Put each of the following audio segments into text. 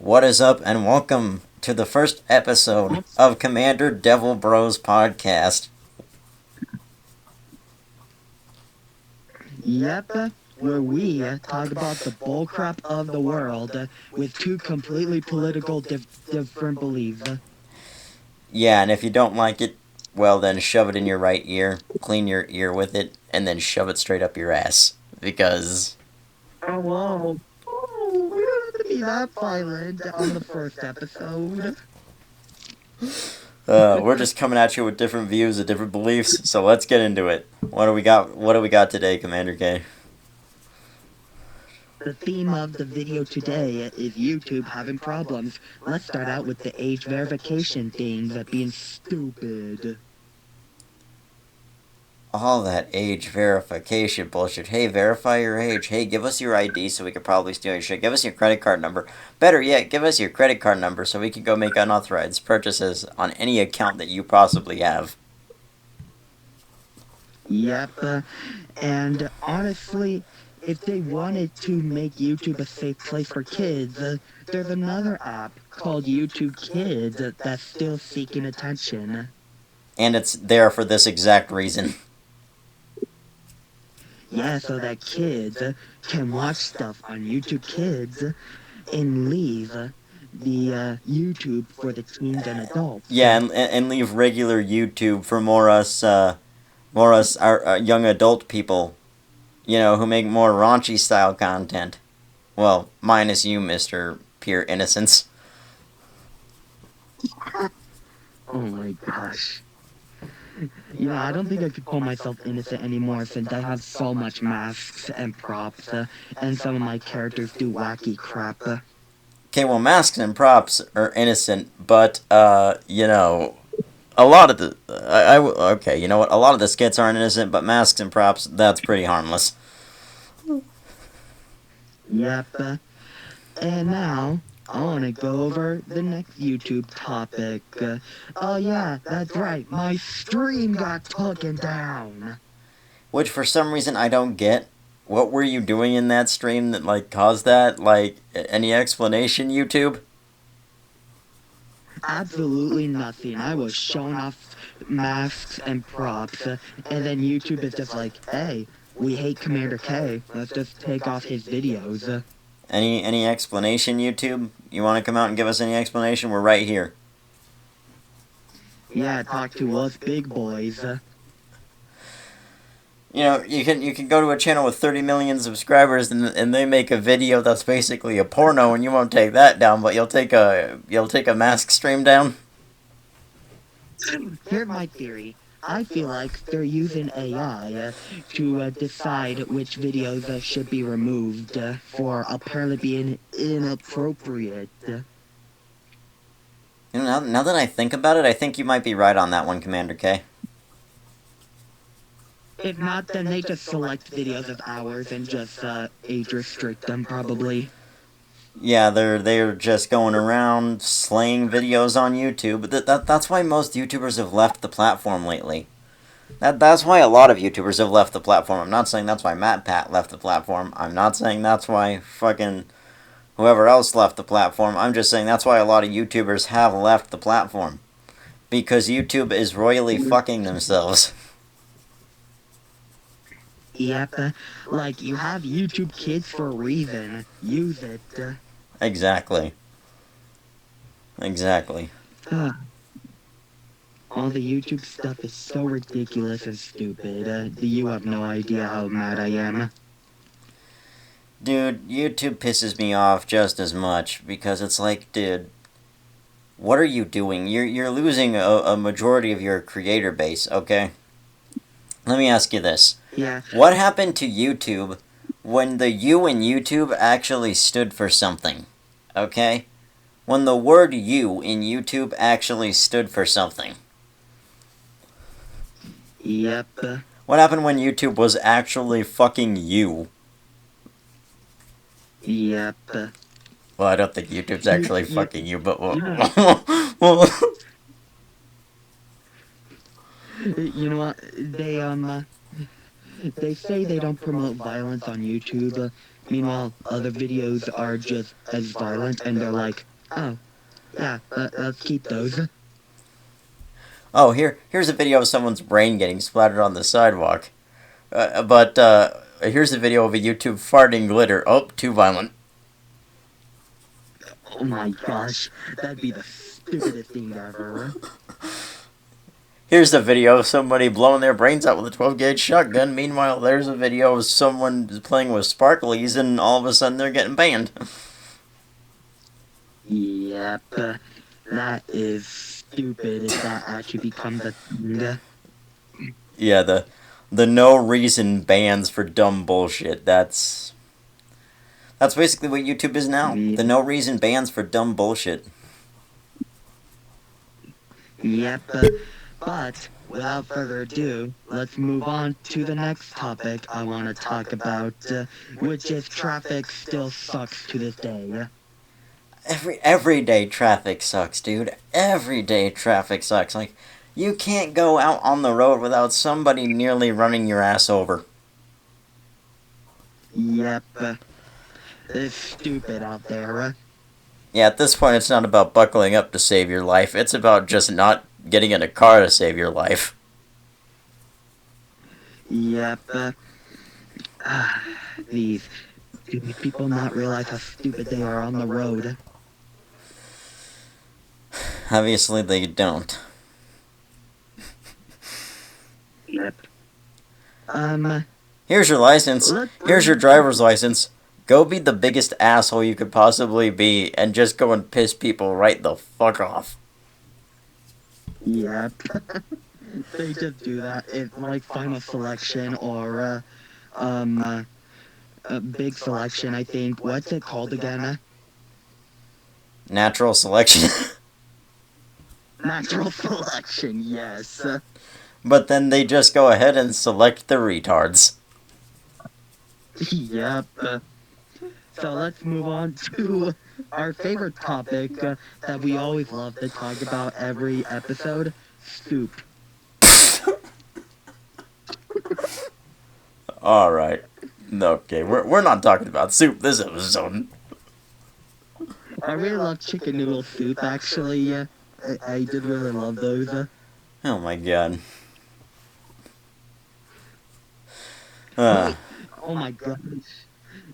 What is up, and welcome to the first episode of Commander Devil Bros Podcast. Yep, where we talk about the bullcrap of the world with two completely political different beliefs. Yeah, and if you don't like it, well then shove it in your right ear, clean your ear with it, and then shove it straight up your ass. Because... Oh, whoa. Oh, we don't have to be that violent on the first episode. we're just coming at you with different views and different beliefs, so let's get into it. What do we got today, Commander K? The theme of the video today is YouTube having problems. Let's start out with the age verification thing that being stupid. All that age verification bullshit. Hey, verify your age. Hey, give us your ID so we could probably steal your shit. Give us your credit card number. Better yet, give us your credit card number so we can go make unauthorized purchases on any account that you possibly have. Yep, and honestly, if they wanted to make YouTube a safe place for kids, there's another app called YouTube Kids that's still seeking attention. And it's there for this exact reason. Yeah, so that kids can watch stuff on YouTube Kids and leave the YouTube for the teens and adults. Yeah, and leave regular YouTube for more us our young adult people, you know, who make more raunchy style content. Well, minus you, Mr. Pure Innocence. Oh my gosh. You know, I don't think I could call myself innocent anymore since I have so much masks and props, and some of my characters do wacky crap. Okay, well, masks and props are innocent, but, you know, a lot of the... okay, you know what? A lot of the skits aren't innocent, but masks and props, that's pretty harmless. Yep. And now, I want to go over the next YouTube topic. Oh yeah, that's right, my stream got taken down. Which, for some reason, I don't get. What were you doing in that stream that, like, caused that? Like, any explanation, YouTube? Absolutely nothing. I was showing off masks and props, and then YouTube is just like, hey, we hate Commander K. Let's just take off his videos. Any explanation, YouTube? You want to come out and give us any explanation? We're right here. Yeah, talk to us big boys. You know, you can go to a channel with 30 million subscribers and they make a video that's basically a porno and you won't take that down, but you'll take a mask stream down. Here's my theory. I feel like they're using AI to decide which videos should be removed for apparently being inappropriate. You know, now that I think about it, I think you might be right on that one, Commander K. If not, then they just select videos of ours and just age restrict them, probably. Yeah, they're just going around slaying videos on YouTube. That's why most YouTubers have left the platform lately. That's why a lot of YouTubers have left the platform. I'm not saying that's why MatPat left the platform. I'm not saying that's why fucking whoever else left the platform. I'm just saying that's why a lot of YouTubers have left the platform. Because YouTube is royally fucking themselves. Yep, like you have YouTube Kids for a reason. Use it. Exactly. Exactly. All the YouTube stuff is so ridiculous and stupid. You have no idea how mad I am. Dude, YouTube pisses me off just as much because it's like, dude, what are you doing? You're losing a majority of your creator base, okay? Let me ask you this. Yeah. What happened to YouTube when the U in YouTube actually stood for something? Okay? When the word U in YouTube actually stood for something. Yep. What happened when YouTube was actually fucking you? Yep. Well, I don't think YouTube's actually fucking you, but well, You know what? They say they don't promote violence on YouTube. Meanwhile, other videos are just as violent, and they're like, Oh, yeah, let's keep those. Oh, here's a video of someone's brain getting splattered on the sidewalk. But here's a video of a YouTube farting glitter. Oh, too violent. Oh my gosh, that'd be the stupidest thing ever. Here's a video of somebody blowing their brains out with a 12 gauge shotgun. Meanwhile, there's a video of someone playing with sparklies, and all of a sudden they're getting banned. Yep, that is stupid if that actually becomes a thing. Yeah, the no reason bans for dumb bullshit. That's basically what YouTube is now. The no reason bans for dumb bullshit. Yep, but without further ado, let's move on to the next topic I want to talk about, which is traffic still sucks to this day. Everyday traffic sucks, dude. Everyday traffic sucks. Like, you can't go out on the road without somebody nearly running your ass over. Yep, it's stupid out there. Yeah, at this point, it's not about buckling up to save your life. It's about just not getting in a car to save your life. Yep, these stupid people not realize how stupid they are on the road. Obviously, they don't. Yep. Here's your license. Here's your driver's license. Go be the biggest asshole you could possibly be and just go and piss people right the fuck off. Yep. They just do that in like Final Selection or a Big Selection, I think. What's it called again? Natural selection. Natural Selection, yes. But then they just go ahead and select the retards. Yep. So let's move on to our favorite topic that we always love to talk about every episode, soup. Alright. Okay, we're not talking about soup this episode. I really love chicken noodle soup, actually. I did really love those. Oh my god. Oh my gosh.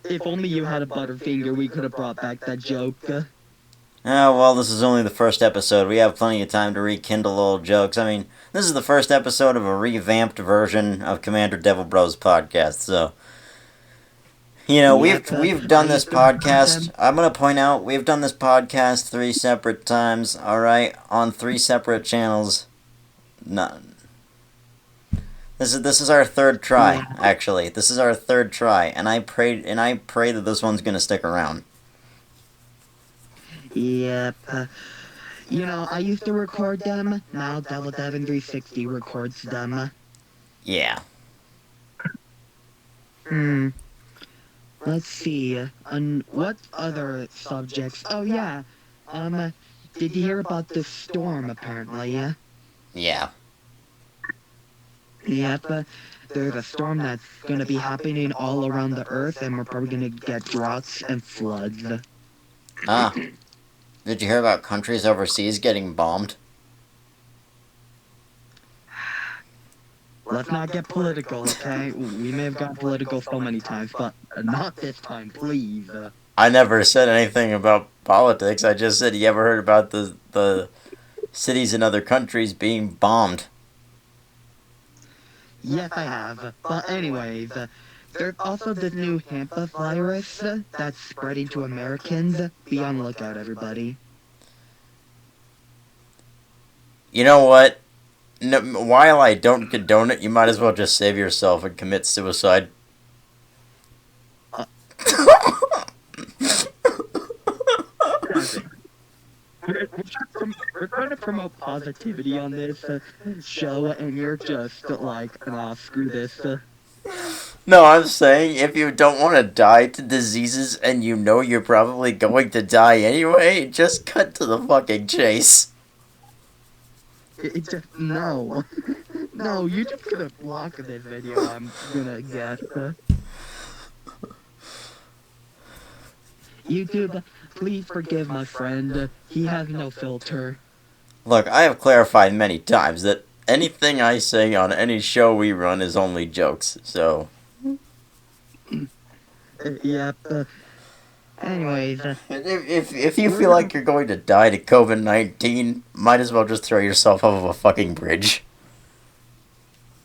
If only you had a Butterfinger, we could have brought back that joke. Oh, well, this is only the first episode. We have plenty of time to rekindle old jokes. I mean, this is the first episode of a revamped version of Commander Devil Bros podcast, so... You know, we've done this podcast. I'm going to point out, we've done this podcast 3 separate times, alright? On 3 separate channels. None. This is our 3rd try, actually. This is our 3rd try, and I pray that this one's going to stick around. Yep. You know, I used to record them. Now Devil Devin 360 records them. Yeah. Let's see. What other subjects? Oh yeah. Did you hear about this storm? Apparently, yeah. Yeah. Yep. There's a storm that's gonna be happening all around the Earth, and we're probably gonna get droughts and floods. Ah. Did you hear about countries overseas getting bombed? Let's not get political, okay? We may have got political so many times, but not this time, please. I never said anything about politics. I just said, you ever heard about the cities in other countries being bombed? Yes, I have. But anyways, there's also this new Hampa virus that's spreading to Americans. Be on the lookout, everybody. You know what? No, while I don't condone it, you might as well just save yourself and commit suicide. We're trying to promote positivity on this show, and you're just like, nah, screw this. No, I'm saying if you don't want to die to diseases and you know you're probably going to die anyway, just cut to the fucking chase. It just, no. No, you're just gonna block this video, I'm gonna guess. YouTube, please forgive my friend. He has no filter. Look, I have clarified many times that anything I say on any show we run is only jokes, so. Yep. Anyways, If you feel like you're going to die to COVID-19, might as well just throw yourself off of a fucking bridge.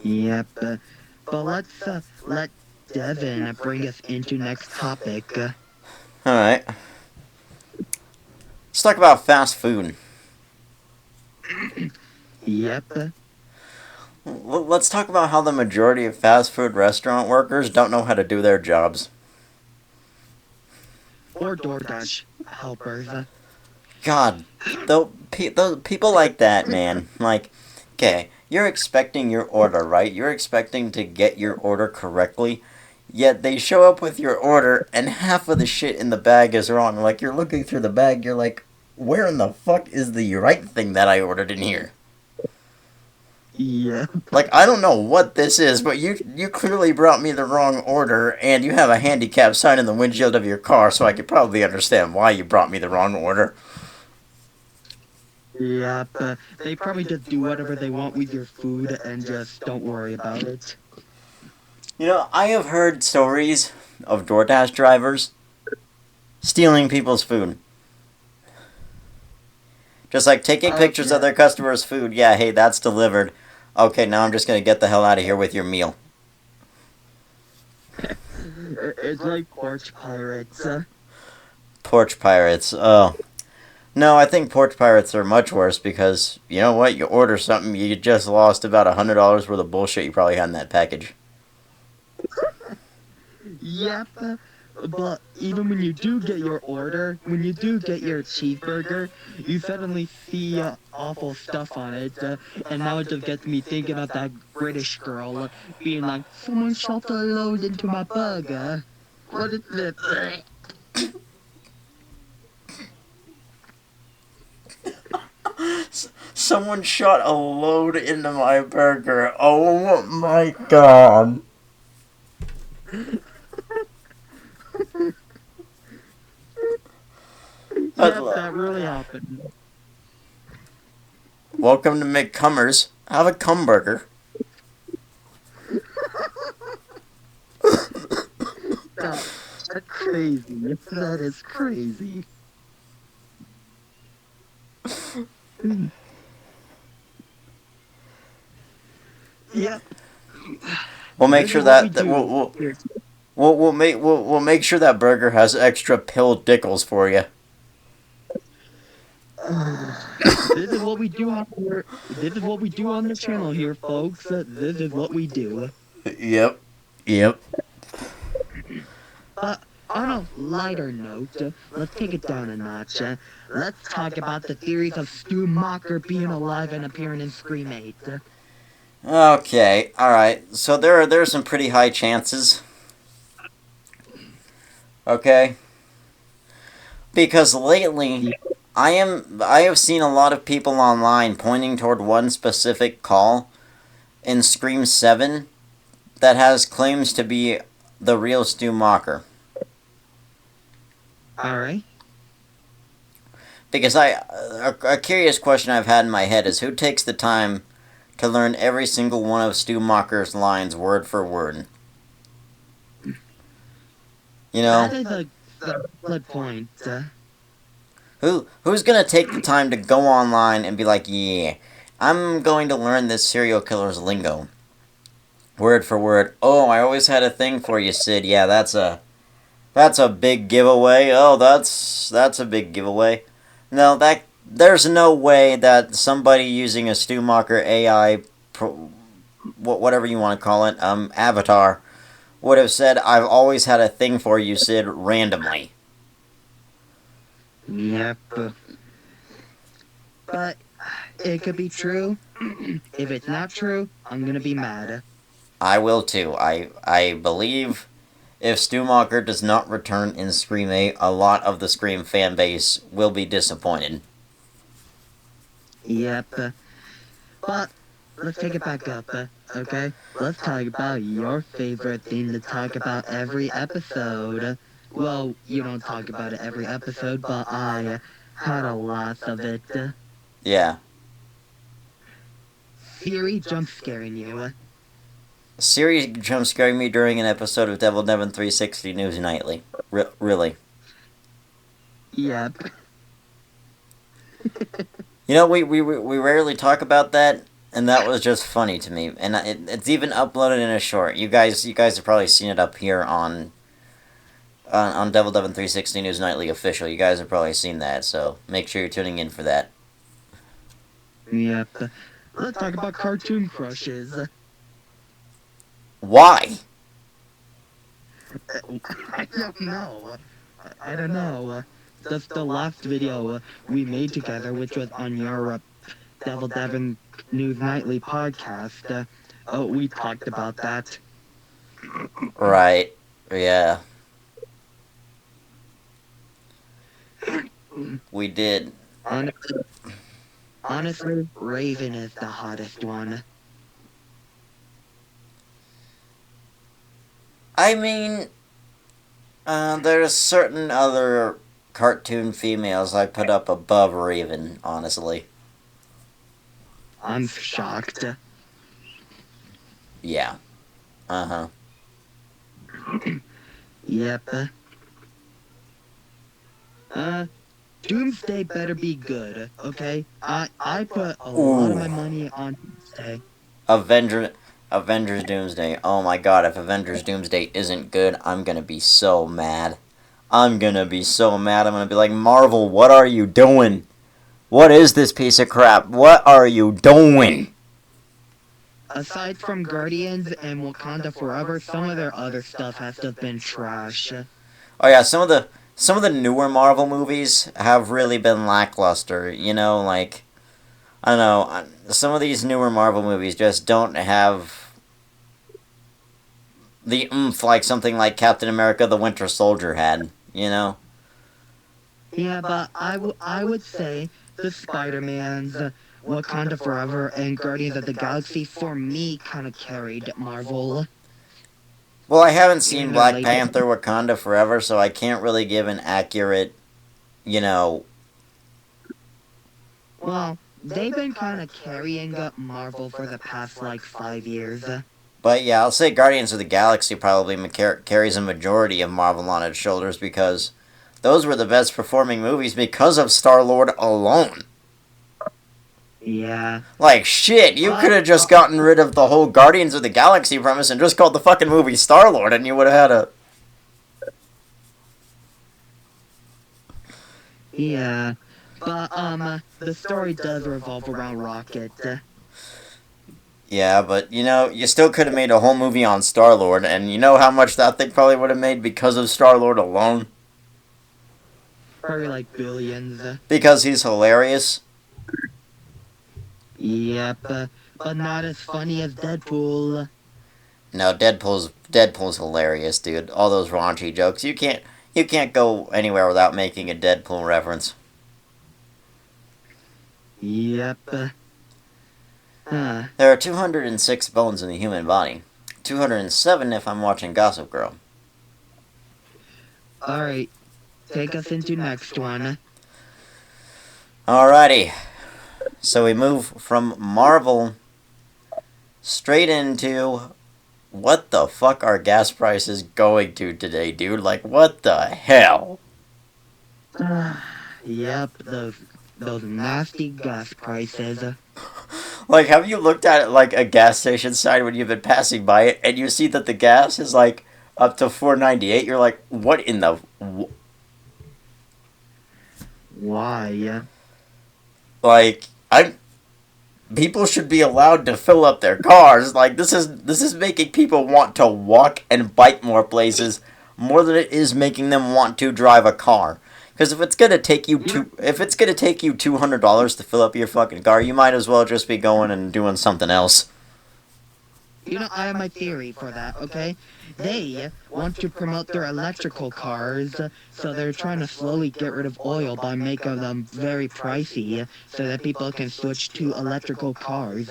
yep. But let's let Devin bring us into next topic. Alright. Let's talk about fast food. Yep. Let's talk about how the majority of fast food restaurant workers don't know how to do their jobs. Or DoorDash helpers. God, those people like that, man. Like, okay, you're expecting your order, right? You're expecting to get your order correctly, yet they show up with your order and half of the shit in the bag is wrong. Like, you're looking through the bag, you're like, where in the fuck is the right thing that I ordered in here? Yeah. Like, I don't know what this is, but you clearly brought me the wrong order, and you have a handicap sign in the windshield of your car, so I could probably understand why you brought me the wrong order. Yep. They probably just do whatever they want with your food and just don't worry about it. You know, I have heard stories of DoorDash drivers stealing people's food. Just like taking pictures of their customers' food. Yeah, hey, that's delivered. Okay, now I'm just going to get the hell out of here with your meal. It's like porch pirates. Porch pirates. Oh. No, I think porch pirates are much worse because, you know what? You order something, you just lost about $100 worth of bullshit you probably had in that package. Yep. But even when you do get your order, when you do get your cheeseburger, you suddenly see awful stuff on it, and now it just gets me thinking about that British girl being like, "Someone shot a load into my burger. What is this?" Someone shot a load into my burger. Oh my god. That really happened. Welcome to McCummers. Have a cum burger. That's crazy. That is crazy. Yep. We'll make sure that we'll make sure that burger has extra pill dickles for you. This is what we do on here. This is what we do on the channel here, folks. This is what we do. Yep. But on a lighter note, let's take it down a notch. Let's talk about the theories of Stu Macher being alive and appearing in Scream 8. Okay, alright. So there are some pretty high chances. Okay? Because lately I have seen a lot of people online pointing toward one specific call in Scream 7 that has claims to be the real Stu Macher. Alright. Because a curious question I've had in my head is who takes the time to learn every single one of Stu Macher's lines word for word? You know? That is a good point. Who's gonna take the time to go online and be like, yeah, I'm going to learn this serial killer's lingo. Word for word. Oh, I always had a thing for you, Sid. Yeah, that's a big giveaway. Oh, that's a big giveaway. No, there's no way that somebody using a Stu Macher AI, whatever you want to call it, avatar, would have said, I've always had a thing for you, Sid, randomly. Yep. But it could be true. If it's not true, I'm gonna be mad. I will too. I believe if Stu Macher does not return in Scream 8, a lot of the Scream fan base will be disappointed. Yep. But let's take it back up, okay? Let's talk about your favorite thing to talk about every episode. well, you don't talk about it every episode, but I had a lot of it. Yeah. Siri jump scaring you. Siri jump scaring me during an episode of Devil Devon 360 News Nightly. Really. Yep. You know, we rarely talk about that, and that was just funny to me. And it's even uploaded in a short. You guys have probably seen it up here on Devil Devon 360 News Nightly official. You guys have probably seen that, so make sure you're tuning in for that. Yep. Let's talk about cartoon crushes. Why? I don't know. I don't know. Just the last video we made together, which was on your Devil Devon News Nightly podcast, we talked about that. Right. Yeah. We did. Honestly, Raven is the hottest one. I mean, there's certain other cartoon females I put up above Raven, honestly. I'm shocked. Yeah. Uh-huh. Yep. Doomsday better be good, okay? I put a lot of my money on Doomsday. Avengers Doomsday. Oh my god, if Avengers Doomsday isn't good, I'm gonna be so mad. I'm gonna be like, Marvel, what are you doing? What is this piece of crap? What are you doing? Aside from Guardians and Wakanda Forever, some of their other stuff has just been trash. Oh yeah, some of the newer Marvel movies have really been lackluster. You know, like, I don't know, some of these newer Marvel movies just don't have the oomph like something like Captain America: The Winter Soldier had. You know. Yeah, but I would say the Spider-Mans, Wakanda Forever, and Guardians of the Galaxy, for me, kind of carried Marvel. Well, I haven't seen Black Panther: Wakanda Forever, so I can't really give an accurate, you know. Well, they've been kind of carrying up Marvel for the past, like, 5 years. But yeah, I'll say Guardians of the Galaxy probably carries a majority of Marvel on its shoulders because those were the best performing movies because of Star-Lord alone. Yeah. Like, shit, you could have just gotten rid of the whole Guardians of the Galaxy premise and just called the fucking movie Star-Lord and you would have had a... Yeah. But, the story does revolve around Rocket. Yeah, but, you know, you still could have made a whole movie on Star-Lord, and you know how much that thing probably would have made because of Star-Lord alone? Probably like billions. Because he's hilarious? Yep, but not as funny as Deadpool. No, Deadpool's hilarious, dude. All those raunchy jokes. You can't go anywhere without making a Deadpool reference. Yep. There are 206 bones in the human body. 207 if I'm watching Gossip Girl. Alright, take us into next one. Alrighty. So we move from Marvel straight into what the fuck are gas prices going to today, dude? Like, what the hell? Yep, those nasty gas prices. Like, have you looked at like a gas station sign when you've been passing by it and you see that the gas is like up to $4.98? You're like, what in the... Why? Like, people should be allowed to fill up their cars. Like, this is making people want to walk and bike more places more than it is making them want to drive a car. Because if it's gonna take you $200 to fill up your fucking car, you might as well just be going and doing something else. You know, I have my theory for that, okay? They want to promote their electrical cars, so they're trying to slowly get rid of oil by making them very pricey, so that people can switch to electrical cars.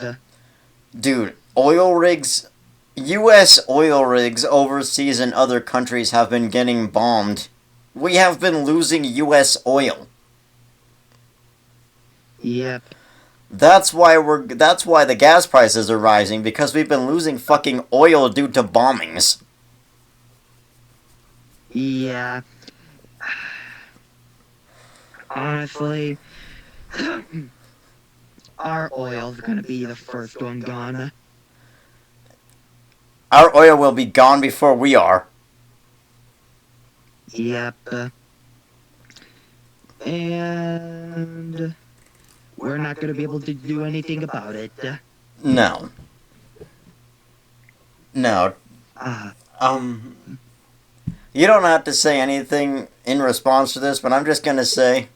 Dude, oil rigs, U.S. oil rigs overseas and other countries have been getting bombed We have been losing U.S. oil. Yep. That's why the gas prices are rising, because we've been losing fucking oil due to bombings. Yeah. Honestly, our oil's gonna be the first one gone. Our oil will be gone before we are. Yep. And we're not gonna be able to do anything about it. No. No. Uh, You don't have to say anything in response to this, but I'm just gonna say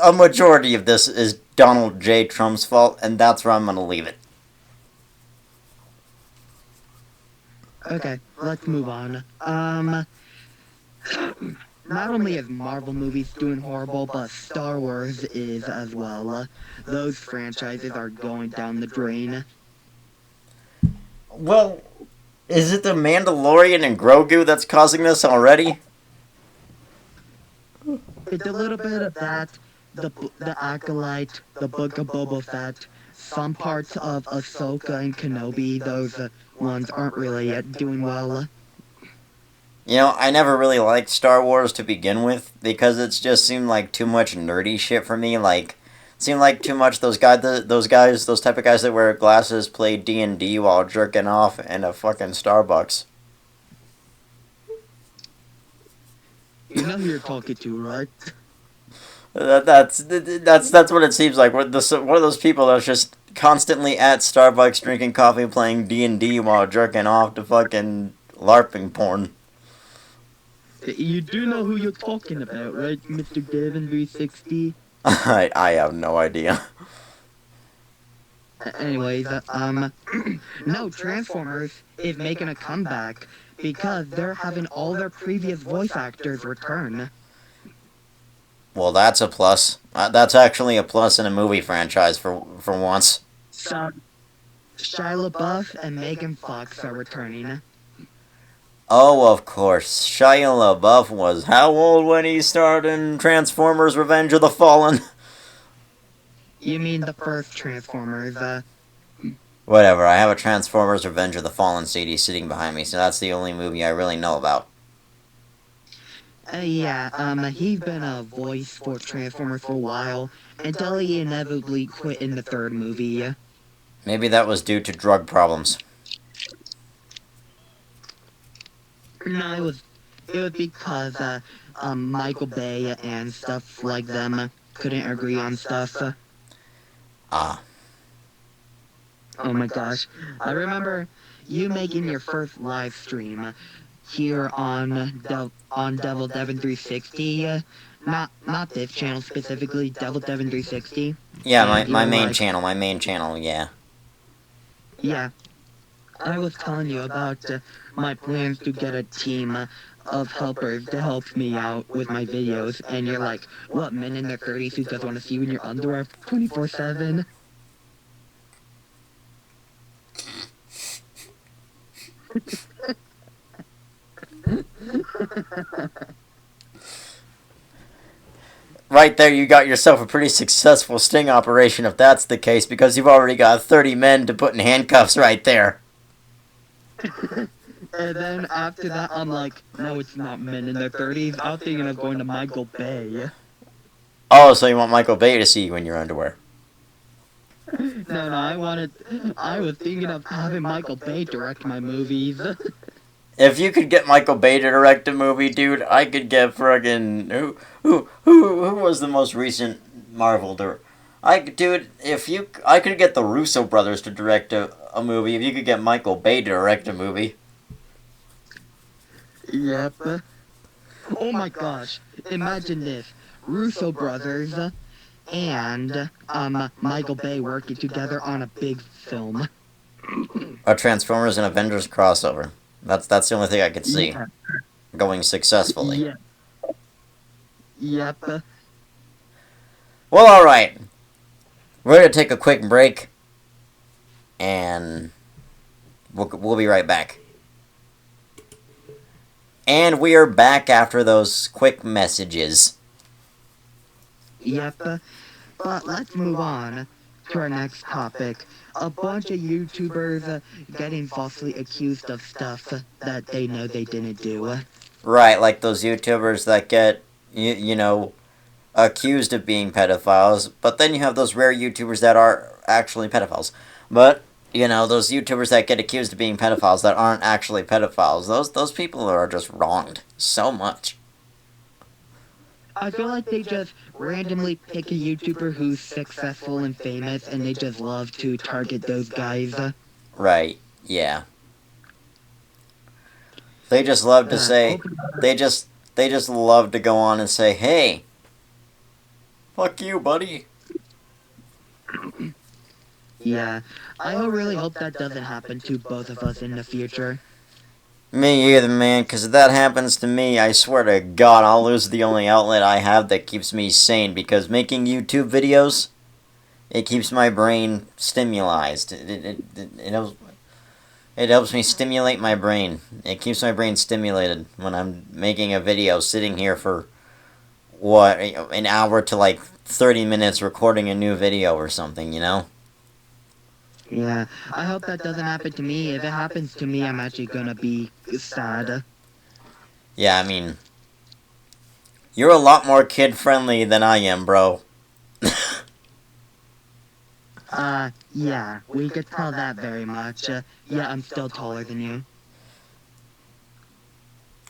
a majority of this is Donald J. Trump's fault, and that's where I'm gonna leave it. okay, let's move on. Not only is Marvel movies doing horrible, but Star Wars is as well. Those franchises are going down the drain. Well, is it the Mandalorian and Grogu that's causing this already? It's a little bit of that, the Acolyte, the Book of Boba Fett, some parts of Ahsoka and Kenobi. Those ones aren't really yet doing well. You know, I never really liked Star Wars to begin with because it just seemed like too much nerdy shit for me. Like, it seemed like too much those type of guys that wear glasses play D&D while jerking off in a fucking Starbucks. You know who you're talking to, right? That's what it seems like. One of those people that's just constantly at Starbucks drinking coffee, playing D&D while jerking off to fucking LARPing porn. You do know who you're talking about, right, Mr. Devin 360? I have no idea. Anyways, no, Transformers is making a comeback because they're having all their previous voice actors return. Well, that's a plus. That's actually a plus in a movie franchise for once. So, Shia LaBeouf and Megan Fox are returning. Oh, of course. Shia LaBeouf was how old when he starred in Transformers: Revenge of the Fallen? You mean the first Transformers, Whatever. I have a Transformers: Revenge of the Fallen CD sitting behind me, so that's the only movie I really know about. yeah, he's been a voice for Transformers for a while, until he inevitably quit in the third movie. Maybe that was due to drug problems. No, it was because, Michael Bay and stuff like them couldn't agree on stuff. Ah. Oh my gosh. I remember you making your first live stream here on Devil Devin 360. Not this channel specifically, Devil Devin 360. Yeah, And my you were main like, channel, yeah. yeah, I was telling you about my plans to get a team of helpers to help me out with my videos, and you're like, what, men in their 30s who just want to see you in your underwear 24/7? Right there, you got yourself a pretty successful sting operation if that's the case, because you've already got 30 men to put in handcuffs right there. And then after that, I'm like, no, it's not men in their 30s. I was thinking of going to Michael Bay. Oh, so you want Michael Bay to see you in your underwear. No, I was thinking of having Michael Bay direct my movies. If you could get Michael Bay to direct a movie, dude, I could get friggin' who was the most recent Marvel I could get the Russo brothers to direct a movie. If you could get Michael Bay to direct a movie. Yep. Oh my gosh. Imagine this. Russo brothers and Michael Bay working together on a big film. A Transformers and Avengers crossover. That's the only thing I could see Yeah. going successfully. Yeah. Yep. Well, alright. We're going to take a quick break, and we'll be right back. And we are back after those quick messages. Yep. But let's move on to our next topic. A bunch of YouTubers getting falsely accused of stuff that they know they didn't do. Right, like those YouTubers that get, you know, accused of being pedophiles, but then you have those rare YouTubers that are actually pedophiles. But, you know, those YouTubers that get accused of being pedophiles that aren't actually pedophiles, those people are just wronged so much. I feel like they just randomly pick a YouTuber who's successful and famous, and they just love to target those guys. Right, yeah. They just love to say, they just love to go on and say, hey, fuck you, buddy. Yeah, I really hope that doesn't happen to both of us in the future. Me either, man, because if that happens to me, I swear to God, I'll lose the only outlet I have that keeps me sane, because making YouTube videos, it keeps my brain stimulated. It helps me stimulate my brain. It keeps my brain stimulated when I'm making a video, sitting here for, what, an hour to like 30 minutes recording a new video or something, you know? Yeah, I hope that doesn't happen to me. If it happens to me, I'm actually gonna be sad. Yeah, I mean, you're a lot more kid-friendly than I am, bro. Yeah, we could tell that very much. Yeah, I'm still taller than you.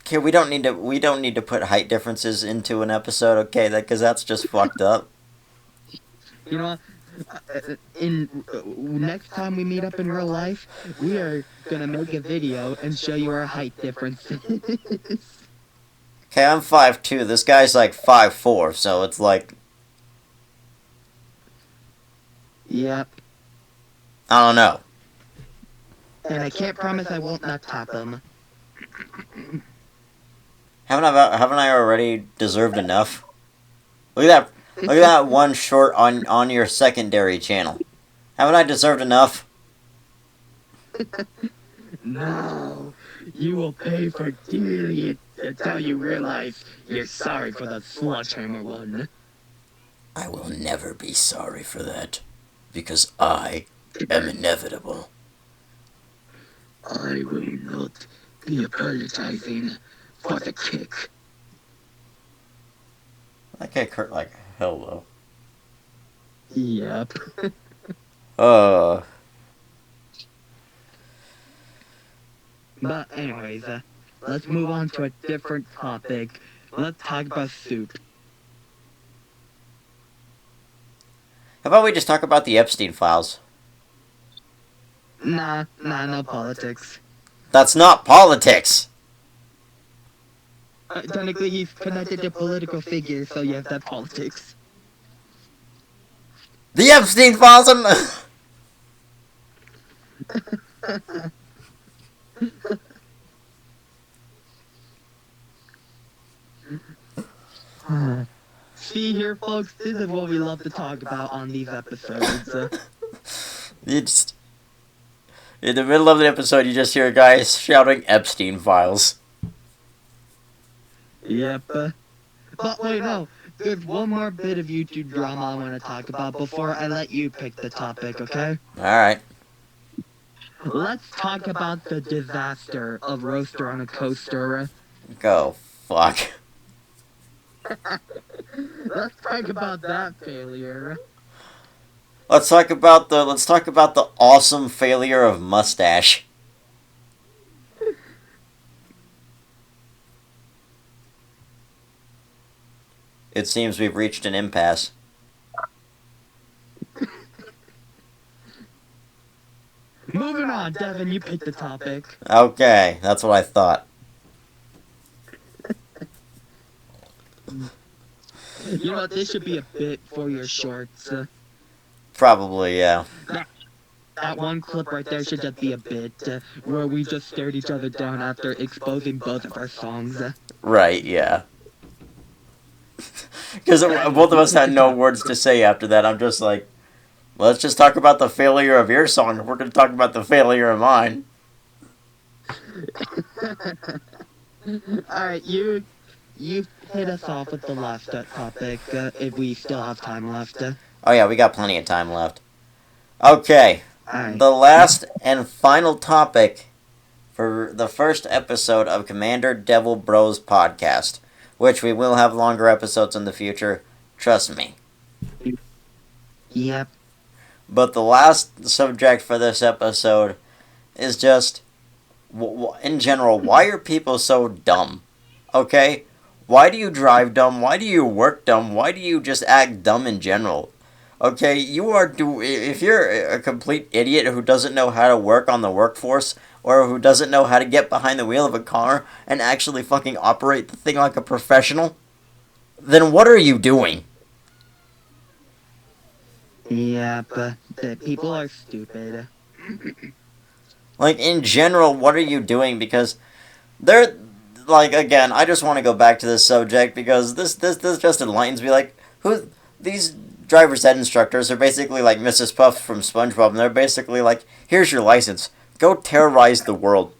Okay, we don't need to put height differences into an episode, okay? Because that's just fucked up. You know what? Next time we meet up in real life, we are gonna make a video and show you our height differences. Okay, I'm 5'2". This guy's like 5'4", so it's like, Yep. I don't know. And I can't promise I won't not top him. Haven't I already deserved enough? Look at that! Look at that one short on your secondary channel. Haven't I deserved enough? No, you will pay for dearly until you realize you're sorry for the sledgehammer one. I will never be sorry for that, because I am inevitable. I will not be apologizing for the kick. That kick hurt like hell, though. Yep. But anyways, let's move on to a different topic. Let's talk about soup. How about we just talk about the Epstein files? Nah, no politics. That's not politics! Technically, he's connected to political figures, so yes, that's politics. The Epstein files See here, folks, this is what we love to talk about on these episodes. You just, in the middle of the episode, you just hear guys shouting Epstein files. Yep. But wait, no. There's one more bit of YouTube drama I want to talk about before I let you pick the topic, okay? Alright. Let's talk about the disaster of Roaster on a Coaster. Go fuck. Let's talk about that failure. Let's talk about the awesome failure of Mustache. It seems we've reached an impasse. Moving on, Devin, you pick the topic. Okay, that's what I thought. You know what, this should be a bit for your shorts. Probably, yeah. That one clip right there should just be a bit where we just stared each other down after exposing both of our songs. Right, yeah. Because both of us had no words to say after that. I'm just like, let's just talk about the failure of your song if we're going to talk about the failure of mine. Alright, you hit us off with the last topic, if we still have time left. Oh yeah, we got plenty of time left. Okay, Alright. the last and final topic for the first episode of Commander Devil Bros podcast, which we will have longer episodes in the future, trust me. Yep. But the last subject for this episode is just, in general, why are people so dumb? Okay? Why do you drive dumb? Why do you work dumb? Why do you just act dumb in general? Okay, if you're a complete idiot who doesn't know how to work on the workforce, or who doesn't know how to get behind the wheel of a car and actually fucking operate the thing like a professional, then what are you doing? Yep. The people are stupid. Like, in general, what are you doing? Because they're, like, again, I just want to go back to this subject because this just enlightens me. Like, these driver's ed instructors are basically like Mrs. Puff from SpongeBob, and they're basically like, here's your license. Go terrorize the world.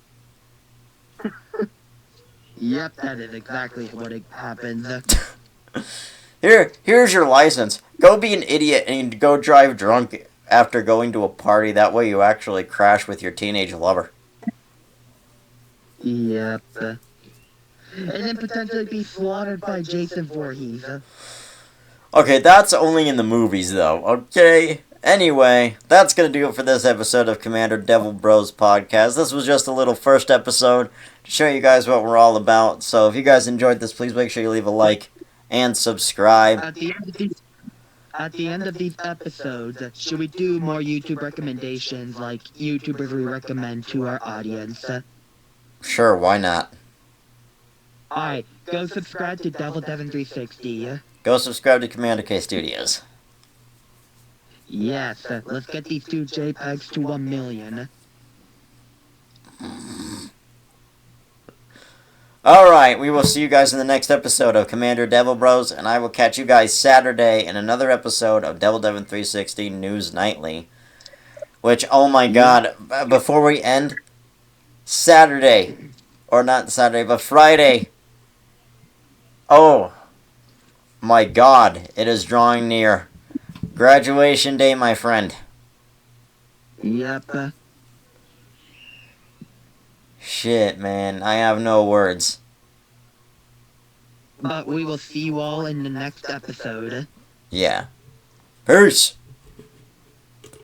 Yep, that is exactly what happens. Here's your license. Go be an idiot and go drive drunk after going to a party. That way you actually crash with your teenage lover. Yep. And then potentially be slaughtered by Jason Voorhees. Okay, that's only in the movies, though. Okay? Anyway, that's going to do it for this episode of Commander Devil Bros podcast. This was just a little first episode to show you guys what we're all about. So if you guys enjoyed this, please make sure you leave a like and subscribe. At the end of these episodes, should we do more YouTube recommendations like YouTubers we recommend to our audience? Sure, why not? Alright, go subscribe to Devil Devin 360. Go subscribe to Commander K Studios. Yes, let's get these two JPEGs to 1 million. Alright, we will see you guys in the next episode of Commander Devil Bros, and I will catch you guys Saturday in another episode of Devil Devin 360 News Nightly. Which, oh my god, before we end, Saturday, or not Saturday, but Friday. Oh my god, it is drawing near. Graduation day, my friend. Yep. Shit, man, I have no words. But we will see you all in the next episode. Yeah. Peace!